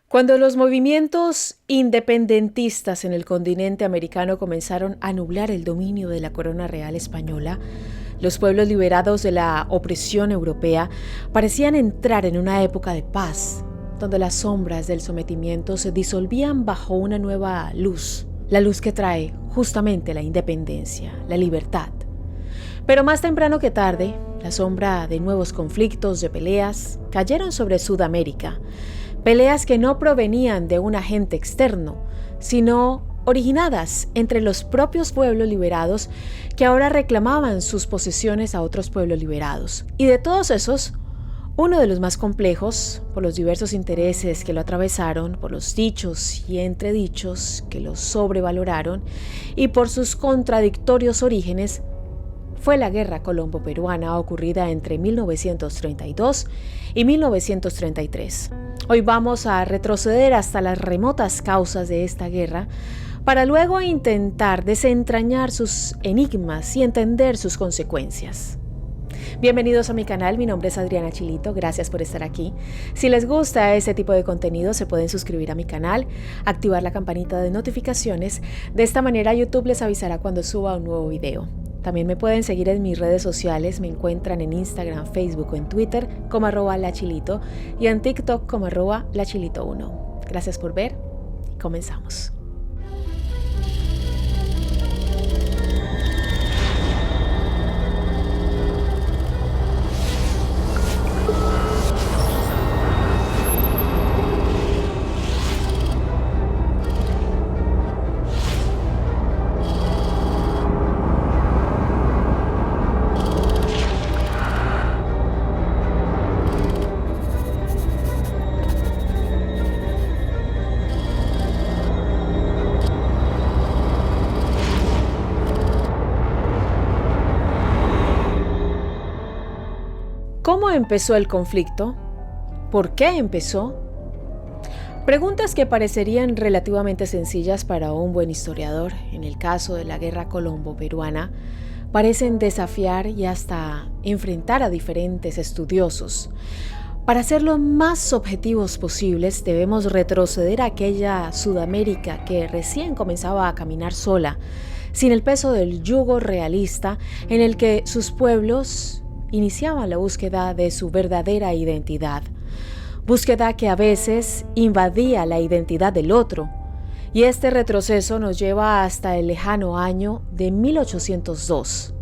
Cuando los movimientos independentistas en el continente americano comenzaron a nublar el dominio de la corona real española, los pueblos liberados de la opresión europea parecían entrar en una época de paz, donde las sombras del sometimiento se disolvían bajo una nueva luz, la luz que trae justamente la independencia, la libertad. Pero más temprano que tarde, la sombra de nuevos conflictos, de peleas, cayeron sobre Sudamérica. Peleas que no provenían de un agente externo, sino originadas entre los propios pueblos liberados que ahora reclamaban sus posesiones a otros pueblos liberados. Y de todos esos, uno de los más complejos, por los diversos intereses que lo atravesaron, por los dichos y entredichos que lo sobrevaloraron y por sus contradictorios orígenes, fue la Guerra Colombo-Peruana ocurrida entre 1932 y 1933. Hoy vamos a retroceder hasta las remotas causas de esta guerra para luego intentar desentrañar sus enigmas y entender sus consecuencias. Bienvenidos a mi canal, mi nombre es Adriana Chilito, gracias por estar aquí. Si les gusta este tipo de contenido, se pueden suscribir a mi canal, activar la campanita de notificaciones. De esta manera YouTube les avisará cuando suba un nuevo video. También me pueden seguir en mis redes sociales, me encuentran en Instagram, Facebook o en Twitter como @lachilito y en TikTok como @lachilito1. Gracias por ver y comenzamos. ¿Cómo empezó el conflicto? ¿Por qué empezó? Preguntas que parecerían relativamente sencillas para un buen historiador, en el caso de la Guerra Colombo-Peruana, parecen desafiar y hasta enfrentar a diferentes estudiosos. Para ser lo más objetivos posibles, debemos retroceder a aquella Sudamérica que recién comenzaba a caminar sola, sin el peso del yugo realista en el que sus pueblos iniciaban la búsqueda de su verdadera identidad, búsqueda que a veces invadía la identidad del otro, y este retroceso nos lleva hasta el lejano año de 1802.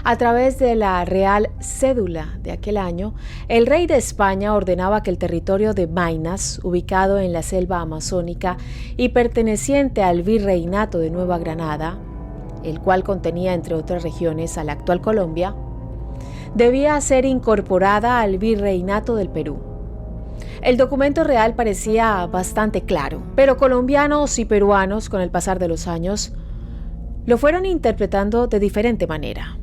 A través de la Real Cédula de aquel año, el rey de España ordenaba que el territorio de Maynas, ubicado en la selva amazónica y perteneciente al Virreinato de Nueva Granada, el cual contenía entre otras regiones a la actual Colombia, debía ser incorporada al Virreinato del Perú. El documento real parecía bastante claro, pero colombianos y peruanos, con el pasar de los años, lo fueron interpretando de diferente manera.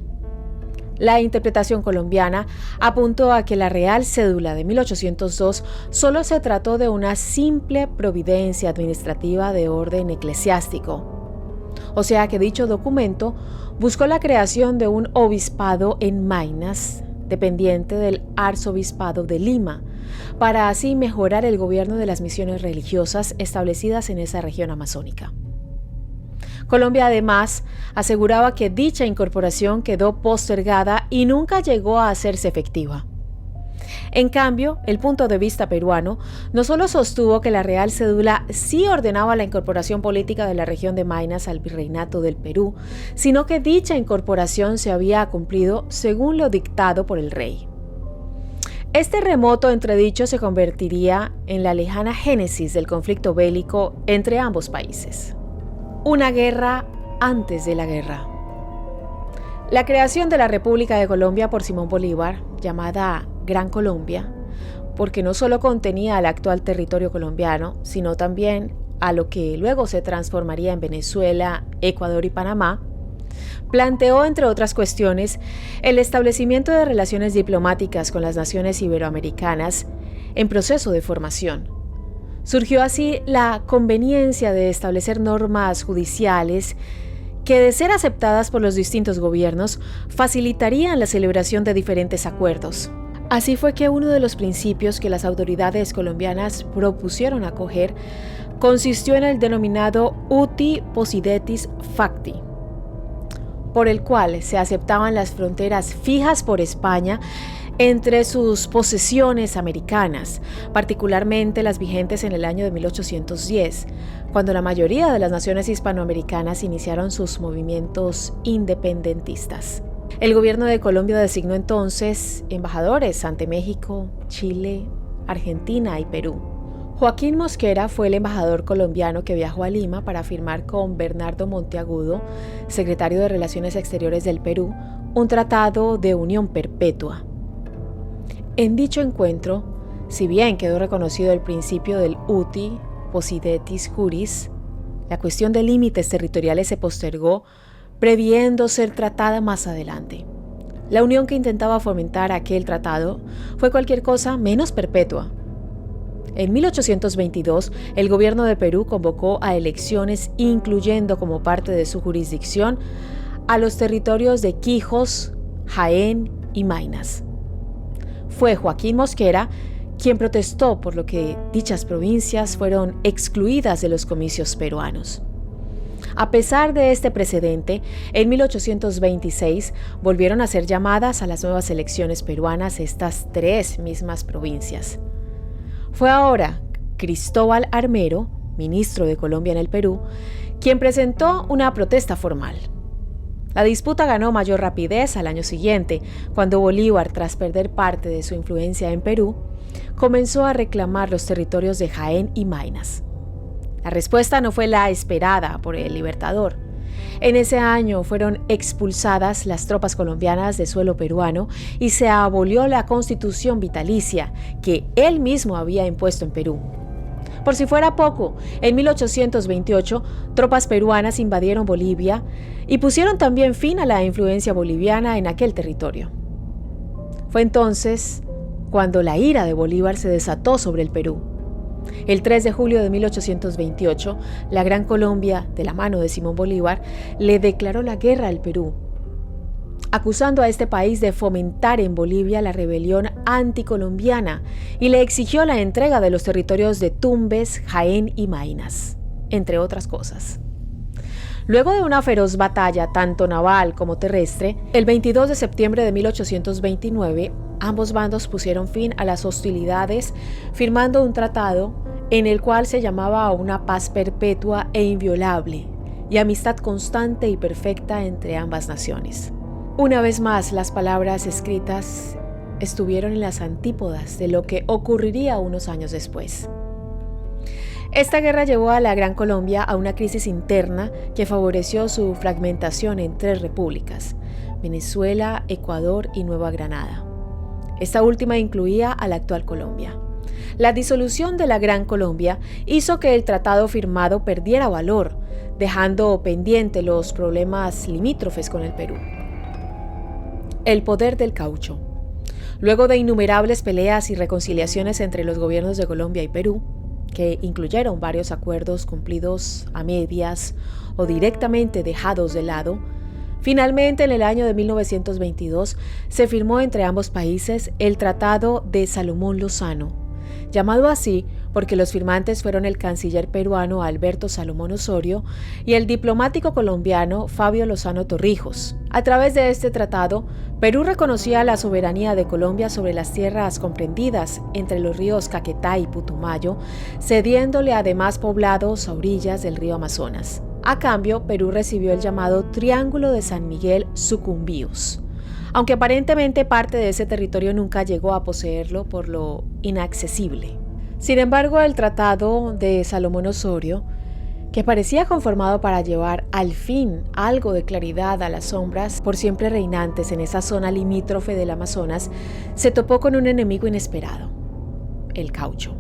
La interpretación colombiana apuntó a que la Real Cédula de 1802 solo se trató de una simple providencia administrativa de orden eclesiástico. O sea que dicho documento buscó la creación de un obispado en Maynas, dependiente del arzobispado de Lima, para así mejorar el gobierno de las misiones religiosas establecidas en esa región amazónica. Colombia además aseguraba que dicha incorporación quedó postergada y nunca llegó a hacerse efectiva. En cambio, el punto de vista peruano no solo sostuvo que la Real Cédula sí ordenaba la incorporación política de la región de Maynas al Virreinato del Perú, sino que dicha incorporación se había cumplido según lo dictado por el rey. Este remoto entredicho se convertiría en la lejana génesis del conflicto bélico entre ambos países. Una guerra antes de la guerra. La creación de la República de Colombia por Simón Bolívar, llamada Gran Colombia, porque no solo contenía el actual territorio colombiano, sino también a lo que luego se transformaría en Venezuela, Ecuador y Panamá, planteó, entre otras cuestiones, el establecimiento de relaciones diplomáticas con las naciones iberoamericanas en proceso de formación. Surgió así la conveniencia de establecer normas judiciales que, de ser aceptadas por los distintos gobiernos, facilitarían la celebración de diferentes acuerdos. Así fue que uno de los principios que las autoridades colombianas propusieron acoger consistió en el denominado uti possidetis facti, por el cual se aceptaban las fronteras fijas por España entre sus posesiones americanas, particularmente las vigentes en el año de 1810, cuando la mayoría de las naciones hispanoamericanas iniciaron sus movimientos independentistas. El gobierno de Colombia designó entonces embajadores ante México, Chile, Argentina y Perú. Joaquín Mosquera fue el embajador colombiano que viajó a Lima para firmar con Bernardo Monteagudo, secretario de Relaciones Exteriores del Perú, un tratado de unión perpetua. En dicho encuentro, si bien quedó reconocido el principio del uti possidetis juris, la cuestión de límites territoriales se postergó, previendo ser tratada más adelante. La unión que intentaba fomentar aquel tratado fue cualquier cosa menos perpetua. En 1822, el gobierno de Perú convocó a elecciones, incluyendo como parte de su jurisdicción a los territorios de Quijos, Jaén y Maynas. Fue Joaquín Mosquera quien protestó por lo que dichas provincias fueron excluidas de los comicios peruanos. A pesar de este precedente, en 1826 volvieron a ser llamadas a las nuevas elecciones peruanas estas tres mismas provincias. Fue ahora Cristóbal Armero, ministro de Colombia en el Perú, quien presentó una protesta formal. La disputa ganó mayor rapidez al año siguiente, cuando Bolívar, tras perder parte de su influencia en Perú, comenzó a reclamar los territorios de Jaén y Maynas. La respuesta no fue la esperada por el Libertador. En ese año fueron expulsadas las tropas colombianas de suelo peruano y se abolió la constitución vitalicia que él mismo había impuesto en Perú. Por si fuera poco, en 1828, tropas peruanas invadieron Bolivia y pusieron también fin a la influencia boliviana en aquel territorio. Fue entonces cuando la ira de Bolívar se desató sobre el Perú. El 3 de julio de 1828, la Gran Colombia, de la mano de Simón Bolívar, le declaró la guerra al Perú, acusando a este país de fomentar en Bolivia la rebelión anticolombiana y le exigió la entrega de los territorios de Tumbes, Jaén y Maynas, entre otras cosas. Luego de una feroz batalla, tanto naval como terrestre, el 22 de septiembre de 1829, ambos bandos pusieron fin a las hostilidades, firmando un tratado en el cual se llamaba a una paz perpetua e inviolable y amistad constante y perfecta entre ambas naciones. Una vez más, las palabras escritas estuvieron en las antípodas de lo que ocurriría unos años después. Esta guerra llevó a la Gran Colombia a una crisis interna que favoreció su fragmentación en tres repúblicas: Venezuela, Ecuador y Nueva Granada. Esta última incluía a la actual Colombia. La disolución de la Gran Colombia hizo que el tratado firmado perdiera valor, dejando pendiente los problemas limítrofes con el Perú. El poder del caucho. Luego de innumerables peleas y reconciliaciones entre los gobiernos de Colombia y Perú, que incluyeron varios acuerdos cumplidos a medias o directamente dejados de lado, finalmente en el año de 1922 se firmó entre ambos países el Tratado de Salomón Lozano, llamado así porque los firmantes fueron el canciller peruano Alberto Salomón Osorio y el diplomático colombiano Fabio Lozano Torrijos. A través de este tratado, Perú reconocía la soberanía de Colombia sobre las tierras comprendidas entre los ríos Caquetá y Putumayo, cediéndole además poblados a orillas del río Amazonas. A cambio, Perú recibió el llamado Triángulo de San Miguel Sucumbíos, aunque aparentemente parte de ese territorio nunca llegó a poseerlo por lo inaccesible. Sin embargo, el Tratado de Salomón Osorio, que parecía conformado para llevar al fin algo de claridad a las sombras por siempre reinantes en esa zona limítrofe del Amazonas, se topó con un enemigo inesperado: el caucho.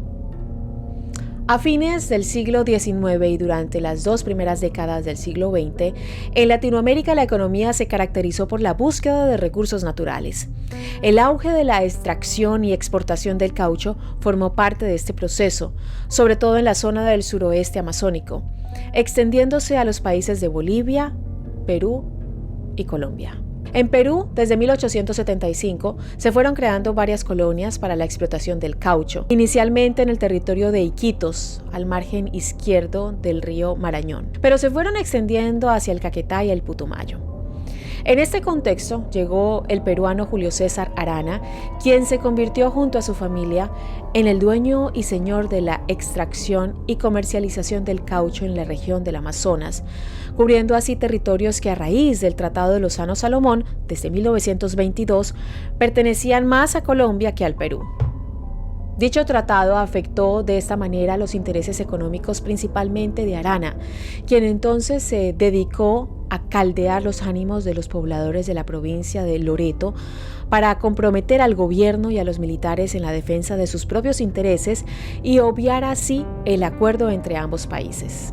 A fines del siglo XIX y durante las dos primeras décadas del siglo XX, en Latinoamérica la economía se caracterizó por la búsqueda de recursos naturales. El auge de la extracción y exportación del caucho formó parte de este proceso, sobre todo en la zona del suroeste amazónico, extendiéndose a los países de Bolivia, Perú y Colombia. En Perú, desde 1875, se fueron creando varias colonias para la explotación del caucho, inicialmente en el territorio de Iquitos, al margen izquierdo del río Marañón, pero se fueron extendiendo hacia el Caquetá y el Putumayo. En este contexto llegó el peruano Julio César Arana, quien se convirtió junto a su familia en el dueño y señor de la extracción y comercialización del caucho en la región del Amazonas, cubriendo así territorios que a raíz del Tratado de Lozano-Salomón, desde 1922, pertenecían más a Colombia que al Perú. Dicho tratado afectó de esta manera los intereses económicos principalmente de Arana, quien entonces se dedicó a caldear los ánimos de los pobladores de la provincia de Loreto para comprometer al gobierno y a los militares en la defensa de sus propios intereses y obviar así el acuerdo entre ambos países.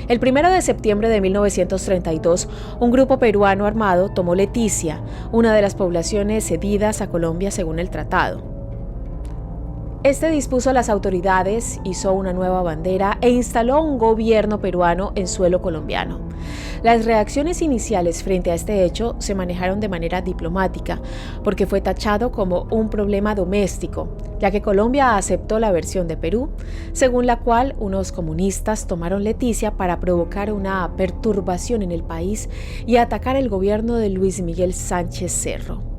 El 1 de septiembre de 1932, un grupo peruano armado tomó Leticia, una de las poblaciones cedidas a Colombia según el tratado. Este dispuso a las autoridades, hizo una nueva bandera e instaló un gobierno peruano en suelo colombiano. Las reacciones iniciales frente a este hecho se manejaron de manera diplomática, porque fue tachado como un problema doméstico, ya que Colombia aceptó la versión de Perú, según la cual unos comunistas tomaron Leticia para provocar una perturbación en el país y atacar el gobierno de Luis Miguel Sánchez Cerro.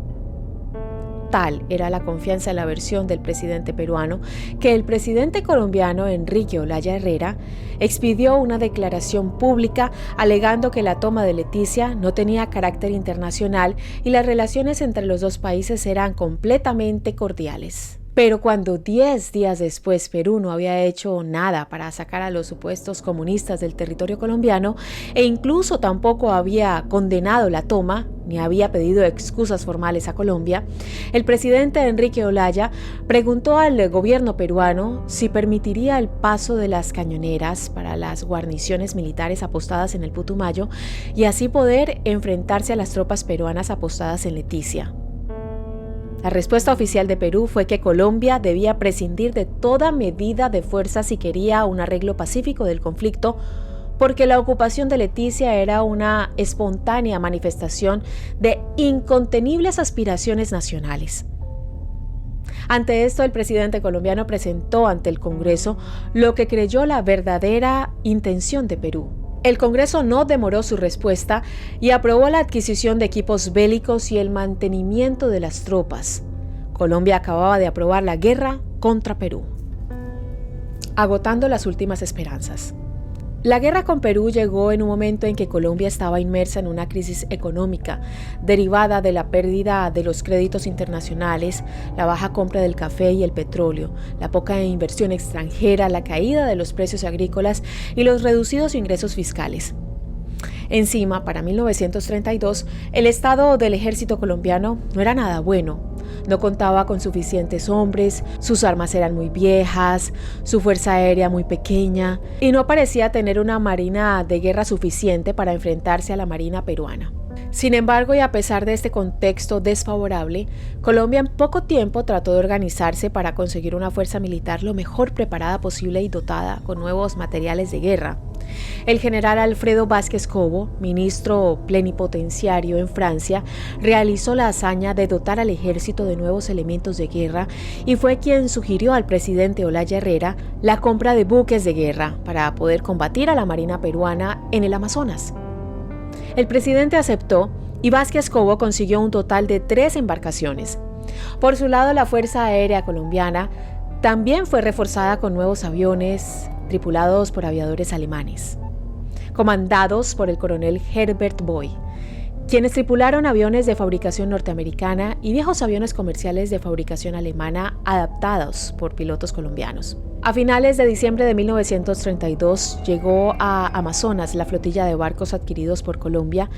Tal era la confianza en la versión del presidente peruano que el presidente colombiano Enrique Olaya Herrera expidió una declaración pública alegando que la toma de Leticia no tenía carácter internacional y las relaciones entre los dos países eran completamente cordiales. Pero cuando 10 días después Perú no había hecho nada para sacar a los supuestos comunistas del territorio colombiano e incluso tampoco había condenado la toma, ni había pedido excusas formales a Colombia, el presidente Enrique Olaya preguntó al gobierno peruano si permitiría el paso de las cañoneras para las guarniciones militares apostadas en el Putumayo y así poder enfrentarse a las tropas peruanas apostadas en Leticia. La respuesta oficial de Perú fue que Colombia debía prescindir de toda medida de fuerza si quería un arreglo pacífico del conflicto, porque la ocupación de Leticia era una espontánea manifestación de incontenibles aspiraciones nacionales. Ante esto, el presidente colombiano presentó ante el Congreso lo que creyó la verdadera intención de Perú. El Congreso no demoró su respuesta y aprobó la adquisición de equipos bélicos y el mantenimiento de las tropas. Colombia acababa de aprobar la guerra contra Perú, agotando las últimas esperanzas. La guerra con Perú llegó en un momento en que Colombia estaba inmersa en una crisis económica derivada de la pérdida de los créditos internacionales, la baja compra del café y el petróleo, la poca inversión extranjera, la caída de los precios agrícolas y los reducidos ingresos fiscales. Encima, para 1932, el estado del ejército colombiano no era nada bueno. No contaba con suficientes hombres, sus armas eran muy viejas, su fuerza aérea muy pequeña y no parecía tener una marina de guerra suficiente para enfrentarse a la marina peruana. Sin embargo, y a pesar de este contexto desfavorable, Colombia en poco tiempo trató de organizarse para conseguir una fuerza militar lo mejor preparada posible y dotada con nuevos materiales de guerra. El general Alfredo Vázquez Cobo, ministro plenipotenciario en Francia, realizó la hazaña de dotar al ejército de nuevos elementos de guerra y fue quien sugirió al presidente Olaya Herrera la compra de buques de guerra para poder combatir a la marina peruana en el Amazonas. El presidente aceptó y Vázquez Cobo consiguió un total de 3 embarcaciones. Por su lado, la Fuerza Aérea Colombiana también fue reforzada con nuevos aviones tripulados por aviadores alemanes, comandados por el coronel Herbert Boy, quienes tripularon aviones de fabricación norteamericana y viejos aviones comerciales de fabricación alemana adaptados por pilotos colombianos. A finales de diciembre de 1932 llegó a Amazonas la flotilla de barcos adquiridos por Colombia,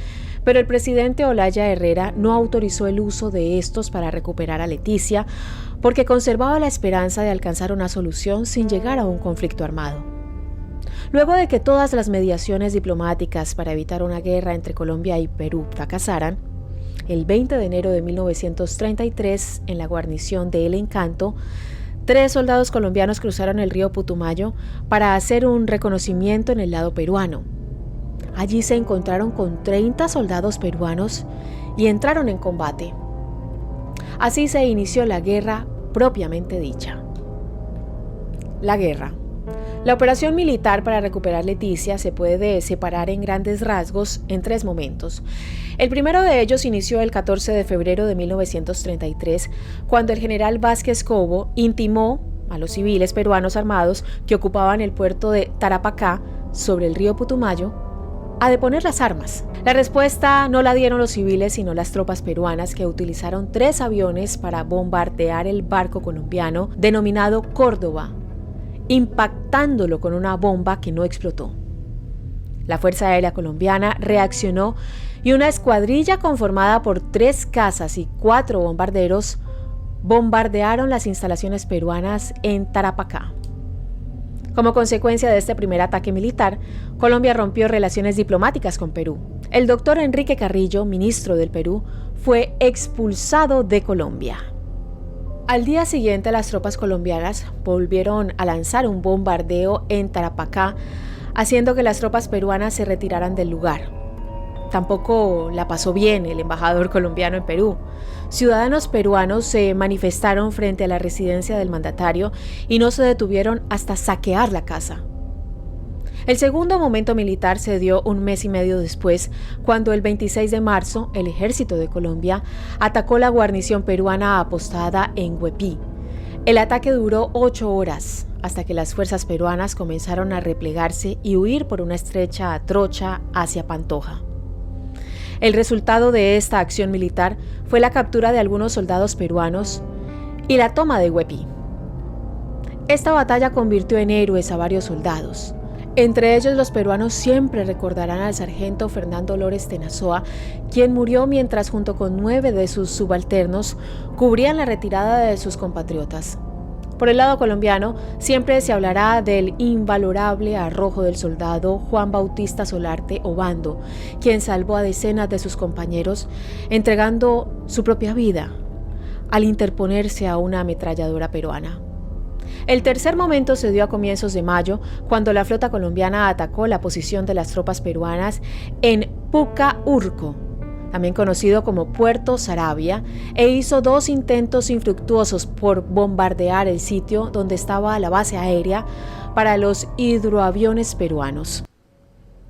pero el presidente Olaya Herrera no autorizó el uso de estos para recuperar a Leticia, porque conservaba la esperanza de alcanzar una solución sin llegar a un conflicto armado. Luego de que todas las mediaciones diplomáticas para evitar una guerra entre Colombia y Perú fracasaran, el 20 de enero de 1933, en la guarnición de El Encanto, 3 soldados colombianos cruzaron el río Putumayo para hacer un reconocimiento en el lado peruano. Allí se encontraron con 30 soldados peruanos y entraron en combate. Así se inició la guerra propiamente dicha. La guerra. La operación militar para recuperar Leticia se puede separar en grandes rasgos en 3 momentos. El primero de ellos inició el 14 de febrero de 1933, cuando el general Vázquez Cobo intimó a los civiles peruanos armados que ocupaban el puerto de Tarapacá, sobre el río Putumayo, a deponer las armas. La respuesta no la dieron los civiles, sino las tropas peruanas, que utilizaron 3 aviones para bombardear el barco colombiano denominado Córdoba, impactándolo con una bomba que no explotó. La Fuerza Aérea Colombiana reaccionó y una escuadrilla conformada por 3 cazas y 4 bombarderos bombardearon las instalaciones peruanas en Tarapacá. Como consecuencia de este primer ataque militar, Colombia rompió relaciones diplomáticas con Perú. El doctor Enrique Carrillo, ministro del Perú, fue expulsado de Colombia. Al día siguiente, las tropas colombianas volvieron a lanzar un bombardeo en Tarapacá, haciendo que las tropas peruanas se retiraran del lugar. Tampoco la pasó bien el embajador colombiano en Perú. Ciudadanos peruanos se manifestaron frente a la residencia del mandatario y no se detuvieron hasta saquear la casa. El segundo momento militar se dio 1 mes y medio después, cuando el 26 de marzo el ejército de Colombia atacó la guarnición peruana apostada en Huepí. El ataque duró 8 horas, hasta que las fuerzas peruanas comenzaron a replegarse y huir por una estrecha trocha hacia Pantoja. El resultado de esta acción militar fue la captura de algunos soldados peruanos y la toma de Huepí. Esta batalla convirtió en héroes a varios soldados. Entre ellos, los peruanos siempre recordarán al sargento Fernando Lores Tenazoa, quien murió mientras, junto con 9 de sus subalternos, cubrían la retirada de sus compatriotas. Por el lado colombiano, siempre se hablará del invalorable arrojo del soldado Juan Bautista Solarte Obando, quien salvó a decenas de sus compañeros, entregando su propia vida al interponerse a una ametralladora peruana. El tercer momento se dio a comienzos de mayo, cuando la flota colombiana atacó la posición de las tropas peruanas en Pucaurco, también conocido como Puerto Saravia, e hizo 2 intentos infructuosos por bombardear el sitio donde estaba la base aérea para los hidroaviones peruanos.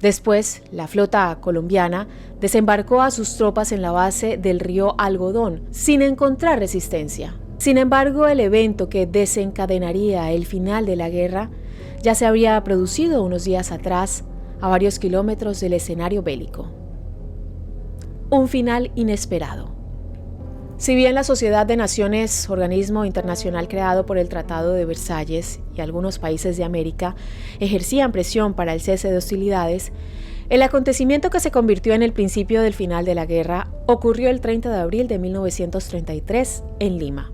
Después, la flota colombiana desembarcó a sus tropas en la base del río Algodón, sin encontrar resistencia. Sin embargo, el evento que desencadenaría el final de la guerra ya se había producido unos días atrás, a varios kilómetros del escenario bélico. Un final inesperado. Si bien la Sociedad de Naciones, organismo internacional creado por el Tratado de Versalles, y algunos países de América ejercían presión para el cese de hostilidades, el acontecimiento que se convirtió en el principio del final de la guerra ocurrió el 30 de abril de 1933 en Lima.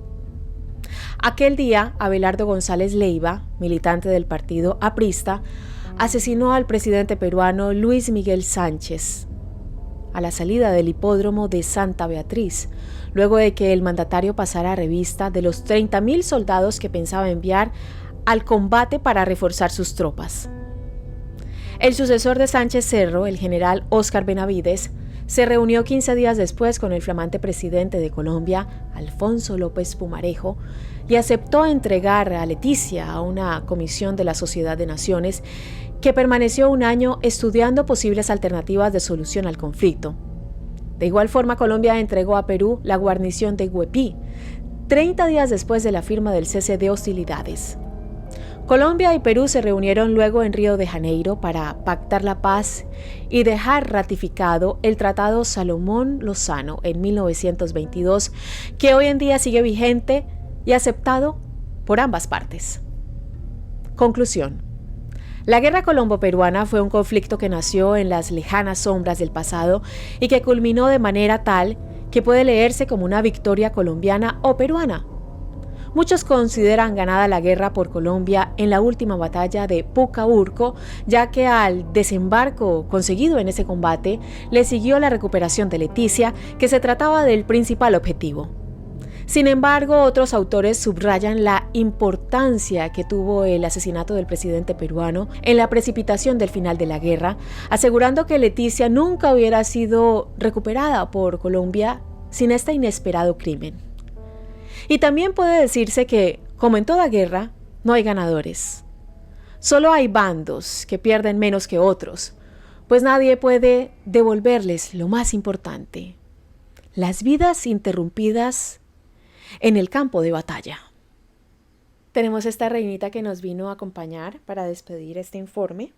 Aquel día, Abelardo González Leiva, militante del partido aprista, asesinó al presidente peruano Luis Miguel Sánchez a la salida del hipódromo de Santa Beatriz, luego de que el mandatario pasara revista de los 30.000 soldados que pensaba enviar al combate para reforzar sus tropas. El sucesor de Sánchez Cerro, el general Óscar Benavides, se reunió 15 días después con el flamante presidente de Colombia, Alfonso López Pumarejo, y aceptó entregar a Leticia a una comisión de la Sociedad de Naciones que permaneció 1 año estudiando posibles alternativas de solución al conflicto. De igual forma, Colombia entregó a Perú la guarnición de Huepí, 30 días después de la firma del cese de hostilidades. Colombia y Perú se reunieron luego en Río de Janeiro para pactar la paz y dejar ratificado el Tratado Salomón-Lozano en 1922, que hoy en día sigue vigente y aceptado por ambas partes. Conclusión. La guerra colombo-peruana fue un conflicto que nació en las lejanas sombras del pasado y que culminó de manera tal que puede leerse como una victoria colombiana o peruana. Muchos consideran ganada la guerra por Colombia en la última batalla de Pucaurco, ya que al desembarco conseguido en ese combate le siguió la recuperación de Leticia, que se trataba del principal objetivo. Sin embargo, otros autores subrayan la importancia que tuvo el asesinato del presidente peruano en la precipitación del final de la guerra, asegurando que Leticia nunca hubiera sido recuperada por Colombia sin este inesperado crimen. Y también puede decirse que, como en toda guerra, no hay ganadores. Solo hay bandos que pierden menos que otros, pues nadie puede devolverles lo más importante: las vidas interrumpidas en el campo de batalla. Tenemos esta reinita que nos vino a acompañar para despedir este informe.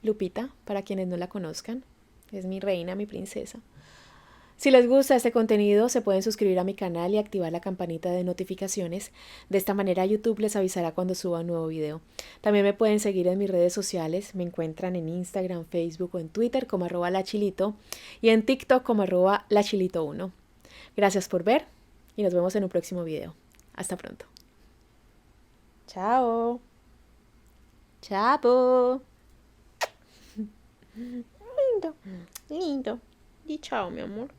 Lupita, para quienes no la conozcan, es mi reina, mi princesa. Si les gusta este contenido, se pueden suscribir a mi canal y activar la campanita de notificaciones. De esta manera YouTube les avisará cuando suba un nuevo video. También me pueden seguir en mis redes sociales. Me encuentran en Instagram, Facebook o en Twitter como @lachilito y en TikTok como @lachilito1. Gracias por ver y nos vemos en un próximo video. Hasta pronto. Chao. Chao. Lindo, lindo. Y chao, mi amor.